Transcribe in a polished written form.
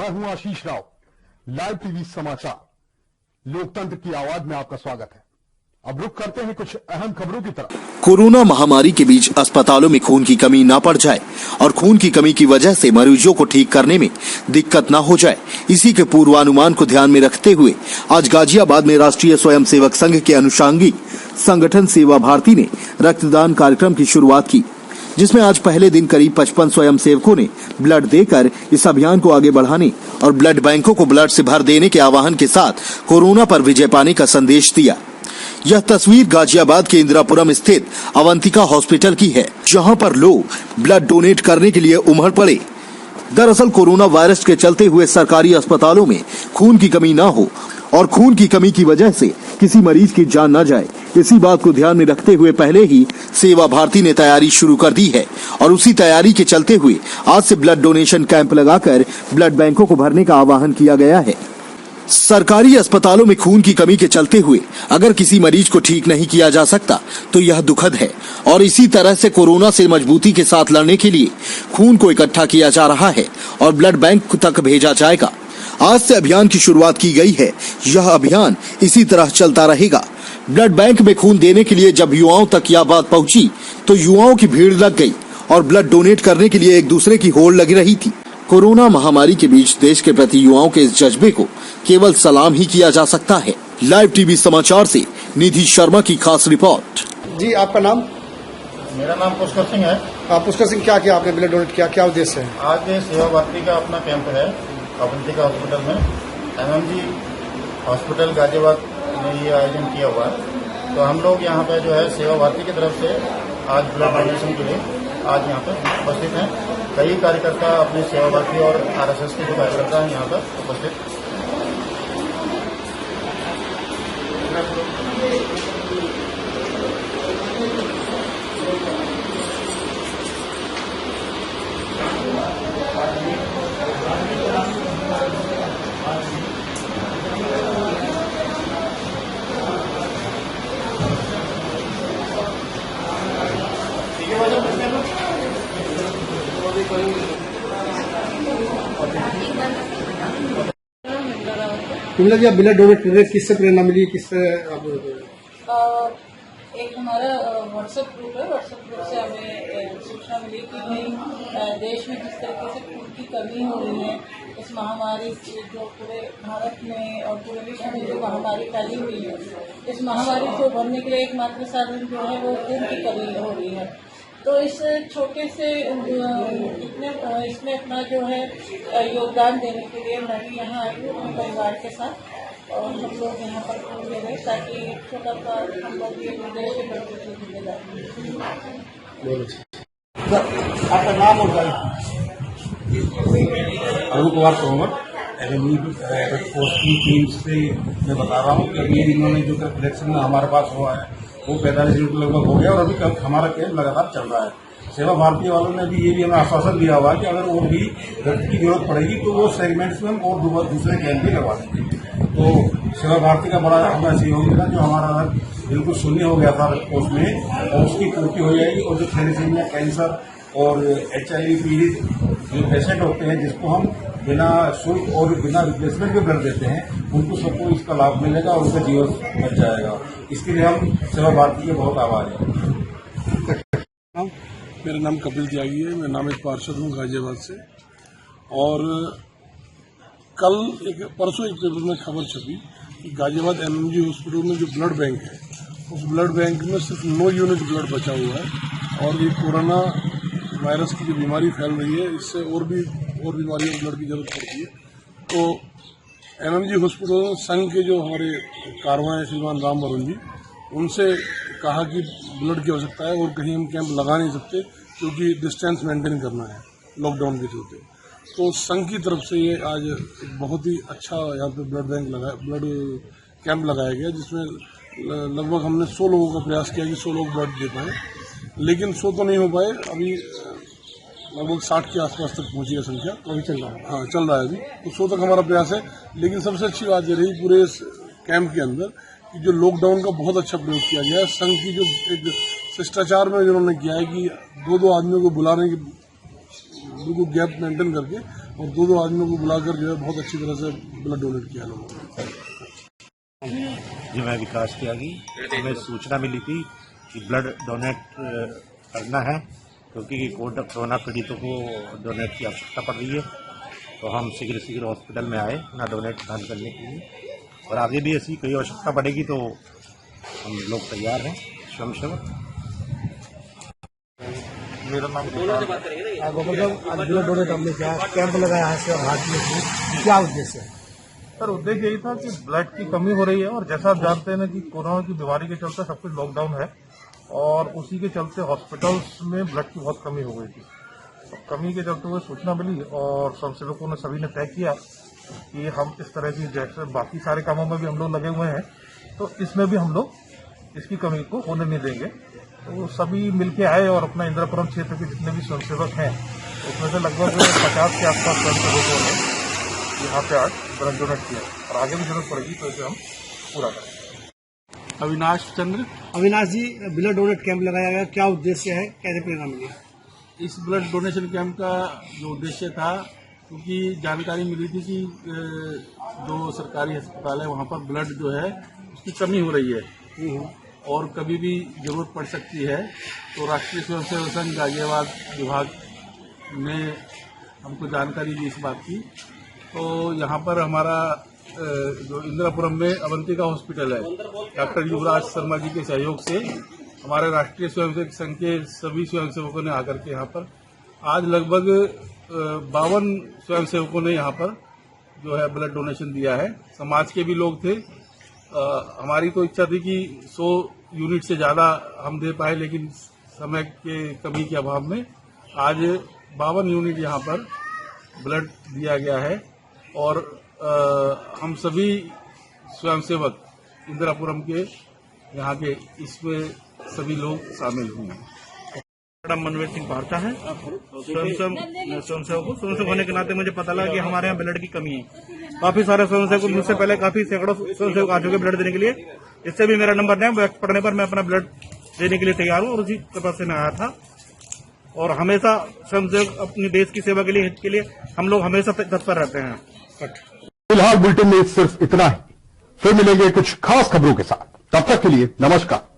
मैं हूं आशीष Rao, live TV समाचार लोकतंत्र की आवाज में आपका स्वागत है। अब रुख करते हैं कुछ अहम खबरों की तरफ। कोरोना महामारी के बीच अस्पतालों में खून की कमी न पड़ जाए और खून की कमी की वजह से मरीजों को ठीक करने में दिक्कत न हो जाए, इसी के पूर्वानुमान को ध्यान में रखते हुए आज गाजियाबाद में राष्ट्रीय स्वयंसेवक संघ के अनुषंगी संगठन सेवा भारती ने रक्तदान कार्यक्रम की शुरुआत की, जिसमें आज पहले दिन करीब 55 स्वयंसेवकों ने ब्लड देकर इस अभियान को आगे बढ़ाने और ब्लड बैंकों को ब्लड से भर देने के आह्वान के साथ कोरोना पर विजय पाने का संदेश दिया। यह तस्वीर गाजियाबाद के इंदिरापुरम स्थित अवंतिका हॉस्पिटल की है, जहां पर लोग ब्लड डोनेट करने के लिए उमड़ पड़े। दरअसल कोरोना वायरस के चलते हुए सरकारी अस्पतालों में खून की कमी न हो और खून की कमी की वजह से किसी मरीज की जान न जाए, इसी बात को ध्यान में रखते हुए पहले ही सेवा भारती ने तैयारी शुरू कर दी है और उसी तैयारी के चलते हुए आज से ब्लड डोनेशन कैंप लगाकर ब्लड बैंकों को भरने का आह्वान किया गया है। सरकारी अस्पतालों में खून की कमी के चलते हुए अगर किसी मरीज को ठीक नहीं किया जा सकता तो यह दुखद है और इसी तरह से कोरोना से मजबूती के साथ लड़ने के लिए खून को इकट्ठा किया जा रहा है और ब्लड बैंक तक भेजा जाएगा। आज से अभियान की शुरुआत की गई है। यह अभियान इसी तरह चलता रहेगा। ब्लड बैंक में खून देने के लिए जब युवाओं तक यह बात पहुंची तो युवाओं की भीड़ लग गई और ब्लड डोनेट करने के लिए एक दूसरे की होड़ लगी रही थी। कोरोना महामारी के बीच देश के प्रति युवाओं के इस जज्बे को केवल सलाम ही किया जा सकता है। लाइव टीवी समाचार से निधि शर्मा की खास रिपोर्ट। जी, आपका नाम? मेरा नाम पुष्कर सिंह है। पुष्कर सिंह, क्या किया आपने? ब्लड डोनेट किया, क्या उद्देश्य है? आज सेवा भारती का अपना कैंप है अवंतिका हॉस्पिटल में। एमएमजी हॉस्पिटल गाजियाबाद ने ये आयोजन किया हुआ है। तो हम लोग यहाँ पे जो है सेवा भारती की तरफ से आज ब्लड डोनेशन के लिए आज यहाँ पर उपस्थित हैं। कई कार्यकर्ता अपने सेवा भारती और आरएसएस के जो कार्यकर्ता हैं यहाँ पर उपस्थित। तुमने जब ब्लड डोनेट कर रहे, किससे प्रेरणा मिली? किससे एक हमारा व्हाट्सएप ग्रुप है। व्हाट्सएप ग्रुप से हमें सूचना मिली कि भाई देश में जिस तरीके से खून की कमी हो रही है, इस महामारी जो पूरे भारत में और पूरे विश्व में जो महामारी फैली हुई है, इस महामारी को भरने के लिए एकमात्र साधन जो है वो खून की कमी हो रही है। तो इस छोटे से इसमें अपना जो है योगदान देने के लिए मैं भी यहाँ आई हूँ अपने परिवार के साथ और हम लोग यहाँ पर खून दे रहे ताकि छोटा सा हम लोग ये देश के प्रति जिम्मेदारी। आपका नाम और अरुण कुमार तोमर टीम से मैं बता रहा हूँ कि अभी इन्होंने जो कलेक्शन हमारे पास हुआ है वो 45 मिनट लगभग हो गया और अभी हमारा कैंप लगातार चल रहा है। सेवा भारती वालों ने भी ये भी हमें आश्वासन दिया हुआ है कि अगर और भी रक्त की जरूरत पड़ेगी तो वो सेगमेंट्स में हम और दूसरे कैंप भी लगवा देंगे। तो सेवा भारती का बड़ा हमें सहयोग मिला, जो हमारा रक्त बिल्कुल शून्य हो गया था रक्त कोष में, और उसकी पूर्ति हो जाएगी। और जो थैलेसीमिया, कैंसर और HIV पीड़ित जो पेशेंट होते हैं जिसको हम बिना शुल्क और बिना रिप्लेसमेंट के ब्लड देते हैं, उनको सबको इसका लाभ मिलेगा और उनका जीवन बच जाएगा। इसके लिए हम सेवा भारती के बहुत आभारी हैं। मेरा नाम कपिल त्यागी है, मैं नामित पार्षद हूँ गाजियाबाद से। और परसों एक पेपर में खबर छपी कि गाजियाबाद एमएमजी हॉस्पिटल में जो ब्लड बैंक है, उस ब्लड बैंक में सिर्फ 9 यूनिट ब्लड बचा हुआ है और ये कोरोना वायरस की जो बीमारी फैल रही है, इससे और बीमारियों को ब्लड की जरूरत पड़ती है। तो एमएमजी हॉस्पिटल संघ के जो हमारे कारवां हैं श्रीमान राम वरुण जी, उनसे कहा कि ब्लड की आवश्यकता है और कहीं हम कैंप लगा नहीं सकते क्योंकि डिस्टेंस मेंटेन करना है लॉकडाउन के चलते। तो संघ की तरफ से ये आज एक बहुत ही अच्छा यहाँ पे ब्लड कैंप लगाया गया, जिसमें लगभग हमने 100 लोगों का प्रयास किया कि 100 लोग ब्लड दे पाए, लेकिन 100 तो नहीं हो पाए। अभी लगभग 60 के आसपास तक पहुंची है संख्या, तो अभी चल रहा है। हाँ, चल रहा है अभी, तो 100 तक हमारा प्रयास है। लेकिन सबसे अच्छी बात ये रही पूरे इस कैंप के अंदर कि जो लॉकडाउन का बहुत अच्छा प्रयोग किया गया है। संघ की जो एक शिष्टाचार में जिन्होंने किया है कि 2-2 आदमियों को बुलाने की बिल्कुल गैप मेंटेन करके और दो आदमियों को बुलाकर जो है बहुत अच्छी तरह से ब्लड डोनेट किया लोगों ने। जी, मैं विकास त्यागी। हमें सूचना मिली थी कि ब्लड डोनेट करना है, क्योंकि कोरोना पीड़ितों को डोनेट की आवश्यकता पड़ रही है। तो हम शीघ्र हॉस्पिटल में आए ना डोनेट दान करने के लिए, और आगे भी ऐसी कोई आवश्यकता पड़ेगी तो हम लोग तैयार हैं स्वयंसेवक। मेरा नाम गोपाल साहब, आज ब्लड डोनेट हमने क्या कैंप लगाया है सेवा भारती में, क्या उद्देश्य है? सर, उद्देश्य यही था कि ब्लड की कमी हो रही है, और जैसा आप जानते हैं कि कोरोना की बीमारी के चलते सब कुछ लॉकडाउन है, और उसी के चलते हॉस्पिटल्स में ब्लड की बहुत कमी हो गई थी। तो कमी के चलते हुए सूचना मिली, और स्वयंसेवकों ने सभी ने तय किया कि हम इस तरह की, जैसे बाकी सारे कामों में भी हम लोग लगे हुए हैं, तो इसमें भी हम लोग इसकी कमी को होने नहीं देंगे। तो सभी मिलके आए, और अपना इंद्रपुरम क्षेत्र के जितने भी स्वयंसेवक हैं उसमें से लगभग 50 के आसपास स्वयंसेवकों ने यहाँ पे आज ब्लड डोनेट किया, और आगे भी जरूरत पड़ेगी तो इसे हम पूरा करेंगे। अविनाश चंद्र। अविनाश जी, ब्लड डोनेट कैंप लगाया गया, क्या उद्देश्य है, कैसे प्रेरणा मिली? इस ब्लड डोनेशन कैंप का जो उद्देश्य था, क्योंकि जानकारी मिली थी कि जो सरकारी अस्पताल है वहाँ पर ब्लड जो है उसकी कमी हो रही है और कभी भी जरूरत पड़ सकती है। तो राष्ट्रीय स्वयंसेवक संघ गाजियाबाद विभाग ने हमको जानकारी दी इस बात की। तो यहाँ पर हमारा जो इंदिरापुरम में अवंतिका हॉस्पिटल है, डॉक्टर युवराज शर्मा जी के सहयोग से हमारे राष्ट्रीय स्वयंसेवक संघ के सभी स्वयंसेवकों ने आकर के यहाँ पर आज लगभग 52 स्वयंसेवकों ने यहाँ पर जो है ब्लड डोनेशन दिया है। समाज के भी लोग थे। हमारी तो इच्छा थी कि 100 यूनिट से ज्यादा हम दे पाए, लेकिन समय के कमी के अभाव में आज 52 यूनिट यहाँ पर ब्लड दिया गया है। और हम सभी स्वयंसेवक इंदिरापुरम के यहाँ के इसमें सभी लोग शामिल हुए हैं। मेरा मनवीर सिंह भारता है। स्वयंसेवक होने के नाते मुझे पता लगा कि हमारे यहाँ ब्लड की कमी है। काफी सारे स्वयंसेवक, मुझसे पहले काफी सैकड़ों स्वयंसेवक आ चुके ब्लड देने के लिए। इससे भी मेरा नंबर नहीं पड़ने पर मैं अपना ब्लड देने के लिए तैयार हूँ, और उसी तरह से मैं आया था। और हमेशा स्वयंसेवक अपने देश की सेवा के लिए, हित के लिए हम लोग हमेशा तत्पर रहते हैं। फिलहाल बुलेटिन में सिर्फ इतना ही, फिर मिलेंगे कुछ खास खबरों के साथ। तब तक के लिए नमस्कार।